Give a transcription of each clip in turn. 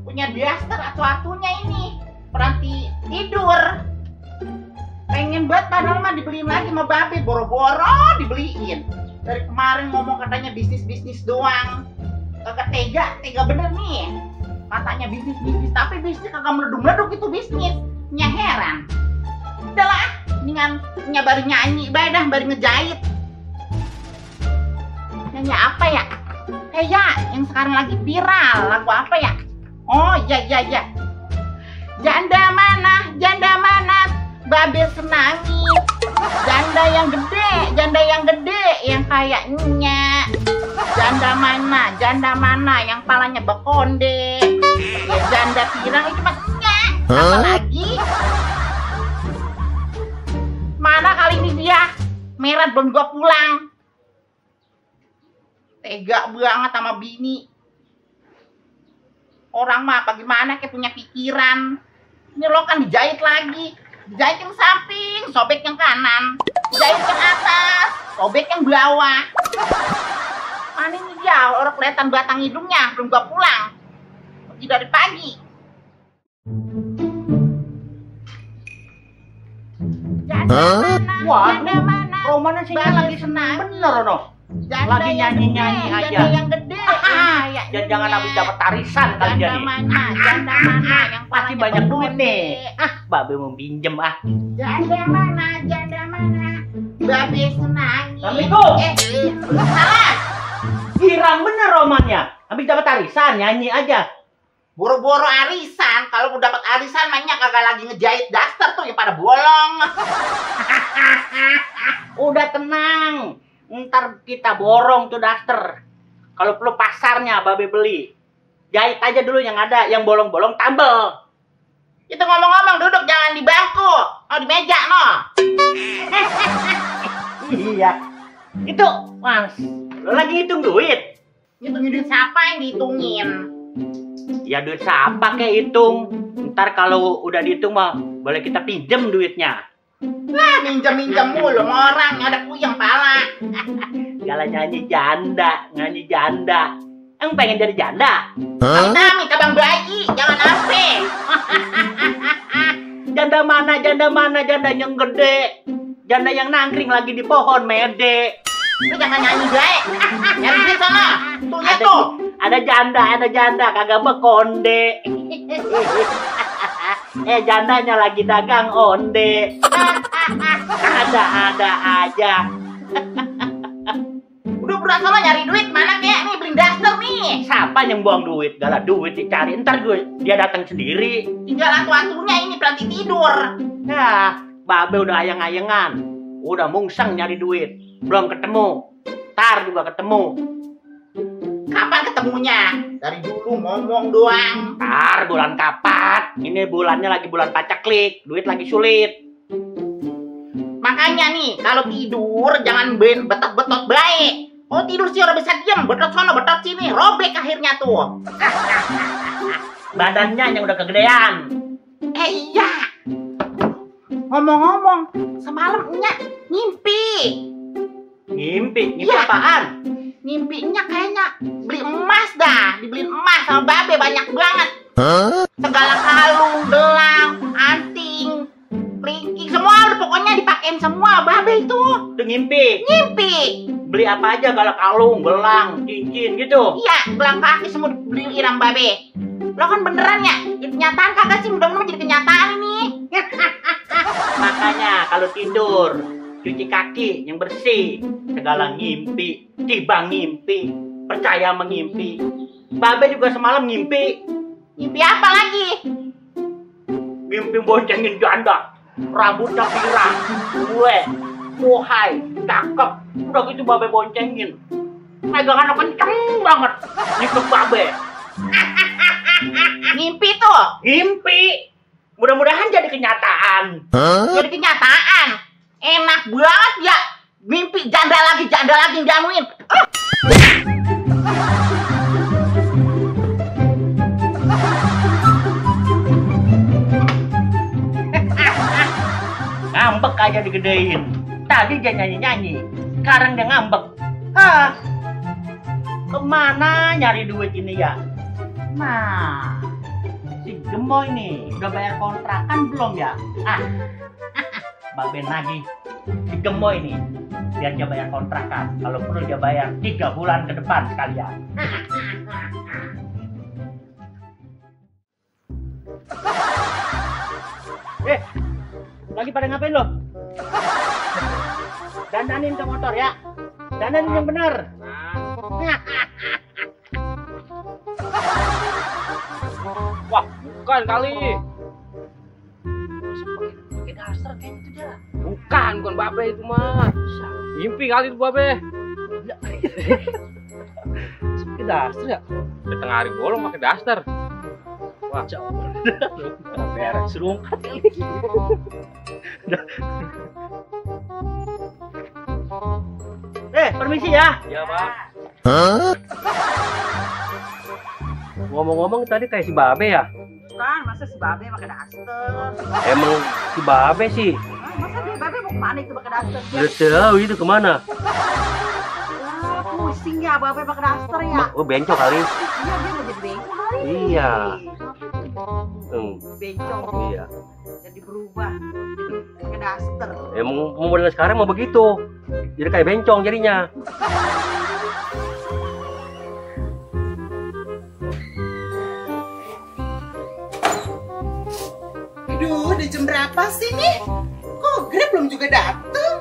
punya daster atu-atunya ini. Berhenti tidur. Pengen banget padahal mah dibeliin lagi sama babe, boro-boro dibeliin. Dari kemarin ngomong katanya bisnis-bisnis doang. Kagak tega bener nih. Katanya bisnis, tapi bisnis kagak meleduk-meleduk itu bisnis. Nya heran. Udahlah, mendingan nya baru nyanyi, baru ngejahit. Nyanyi apa ya? Ya, yang sekarang lagi viral, lagu apa ya? Oh, iya. Janda mana, babe senangi. Janda yang gede, yang kayak Nya. Janda mana, yang palanya bekonde. Ya, janda pirang itu mah Nya. Apa lagi? Mana kali ini dia? Merah belum gua pulang. Tega banget sama bini. Orang mah apa gimana kayak punya pikiran. Ini lo kan dijahit lagi. Dijahit yang samping, sobek yang kanan. Jahit yang atas, sobek yang bawah. Mana ini dia? Orang kelihatan batang hidungnya. Belum gua pulang. Pergi dari pagi. Janda mana? Romana sih lagi senang bener no. Lagi nyanyi-nyanyi aja. Janda yang gede. Jangan habis dapat tarisan kali dia nih. Janda mana yang pasti banyak duit nih. Babe mau pinjem Janda mana? Babe senangi. Assalamualaikum. Salah. Girang bener romannya. Habis dapat tarisan nyanyi aja. Boro-boro arisan, kalau mau dapat arisan mainnya kagak lagi ngejahit daster tuh yang pada bolong. Udah tenang. Ntar kita borong tuh daster. Kalau perlu pasarnya babe beli. Jahit aja dulu yang ada, yang bolong-bolong tambel. Itu ngomong-ngomong duduk jangan di bangku, di meja no. Iya. Itu, Mas, lo lagi hitung duit. Hitungin duit siapa yang dihitungin? Ya duit siapa kayak hitung. Ntar kalau udah dihitung mah boleh kita pinjem duitnya. Wah, minjem mulu sama orang yang ada puyeng pala. Kalau nyanyi janda. Emang pengen jadi janda? Minta bang bayi, jangan ampe. Janda mana, janda yang gede. Janda yang nangkring lagi di pohon mede. Lu jangan nyanyi bae. Nyari duit sana. Tuh lihat tuh. Ada janda, kagak bekonde. Jandanya lagi dagang onde. Ada aja. Udah berasa lo nyari duit mana kek nih beli daster nih. Siapa yang buang duit? Galah duit dicari. Ntar dia datang sendiri. Tinggal atu-atunya ini berarti tidur. Nah, babe udah ayang-ayangan. Udah mungsang nyari duit. Belum ketemu. Ntar juga ketemu. Kapan ketemunya? Dari dulu ngomong doang. Ntar bulan kapat. Ini bulannya lagi bulan pacaklik. Duit lagi sulit. Makanya nih, kalau tidur jangan betot-betot baik. Oh tidur sih orang bisa diem. Betot sono, betot sini. Robek akhirnya tuh. Badannya yang udah kegedean. Iya. Ngomong-ngomong, semalam Nya ngimpi. Ngimpi Iya. Apaan? Ngimpinya kayaknya beli emas dah. Dibeliin emas sama babe banyak banget. Segala kalung, gelang, anting, kelingking, semua udah pokoknya dipakein semua babe itu. Itu ngimpi. Beli apa aja kalau kalung, gelang, cincin gitu. Iya, gelang kaki semua dibeliin sama babe. Lo kan beneran ya? Jadi kenyataan kagak sih? Mudah-mudahan jadi kenyataan ini. Makanya kalau tidur cuci kaki yang bersih. Segala ngimpi, tiba ngimpi, percaya mengimpi. Babe juga semalam ngimpi. Ngimpi apa lagi? Ngimpi boncengin janda, rambutnya pirang, gue, muhai, cakep. Udah gitu babe boncengin. Megangannya kenceng banget. Ngikut babe. Ngimpi tuh. Ngimpi. Mudah-mudahan jadi kenyataan. Jadi kenyataan. Enak banget ya. Mimpi janda lagi jamuin. Ngambek aja digedein. Tadi dia nyanyi-nyanyi. Sekarang dia ngambek. Kemana nyari duit ini ya? Nah, si Gemoy nih udah bayar kontrakan belum ya? Babe nagih si Gemoy nih biar dia bayar kontrakan. Kalau perlu dia bayar 3 bulan ke depan sekalian. Lagi pada ngapain lo? Dandanin ke motor ya. Dandanin yang bener. Wah, bukan kali. Pakai dasar kayak gitu dah. Bukan babe itu mah. Mimpi kali itu babe. Pakai dasar ya? Di tengah hari bolong pakai daster. Wah, beres serungkat kali. Permisi ya. iya Pak. Ngomong-ngomong tadi kayak si Babe ya? Kan, masa si Babe pakai daster? Emang si Babe sih? Masa dia Babe mau kemana itu pakai daster? Udah tahu itu kemana? Wah, pusing ya Babe pakai daster ya? Oh bencong kali? Iya, dia mau jadi bencong kali. Iya. Bencong. Iya. Jadi berubah, jadi pakai daster. Emang model sekarang mau begitu. Jadi kayak bencong jadinya. Aduh, udah jam berapa sih nih? Kok Grab belum juga dateng?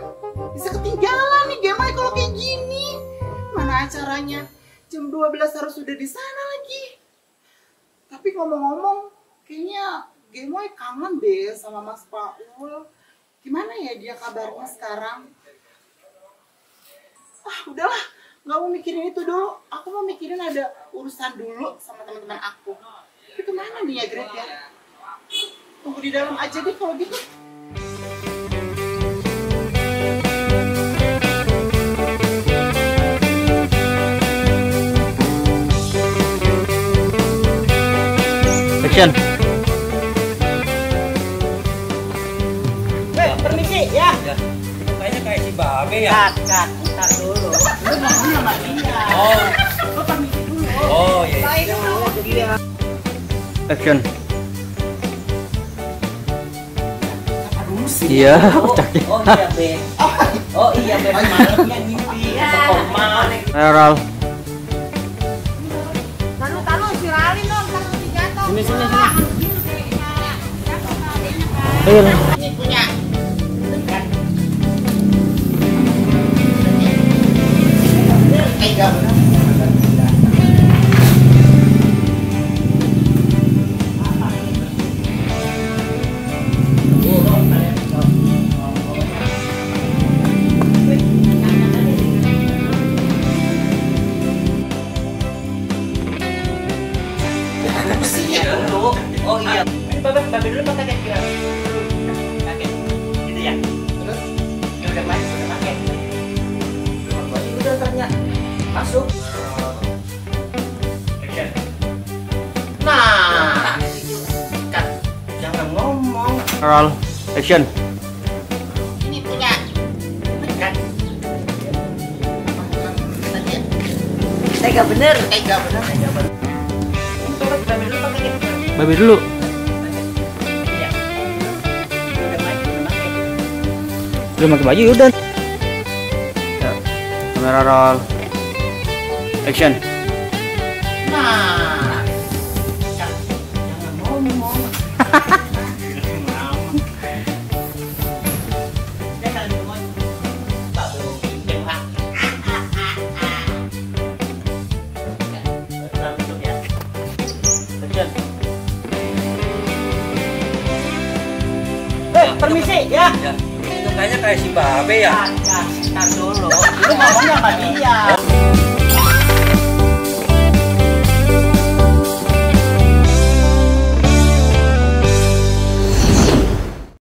Bisa ketinggalan nih Gemoy kalau kayak gini. Mana acaranya? Jam 12 harus sudah di sana lagi. Tapi ngomong-ngomong, kayaknya Gemoy kangen deh sama Mas Paul. Gimana ya dia kabarnya sekarang? Udahlah, nggak mau mikirin itu dulu. Aku mau mikirin ada urusan dulu sama teman-teman aku. Tapi kemana nih ya Grab ya? Tunggu di dalam aja deh kalau gitu. Action. Permisi ya. Kayaknya kayak si Babe ya? Kat, ntar dulu. Lu ngomong sama dia. Oh. Lu permisi dulu. Oh iya. Baik dulu dia. Action. Iya. Oh iya Be. Oh iya Be. Malamnya mimpi. Koma. Ral. Taruh si Rali dong, taruh si jatuh. Sini. Ini punya. Tega bener. Oh iya. Babe dulu pakai kira. Pakai. Gitu ya. Terus ya udah pakai. Udah ternyata masuk. Action. Nah. Kat. Jangan ngomong. Ral. Action. Ini punya. Kat. Tega bener. Babe dulu. Iya. Udah pakai. Udah pakai baju udah. Ya. Kamera roll. Action. Nah. Kat. Jangan ngomong. Jangan ngomong. Baru tembak. Langsung ya. Action. Permisi ya. Itu kayaknya kayak si Babe ya? Kat, ntar dulu. Lu ngomongnya sama dia.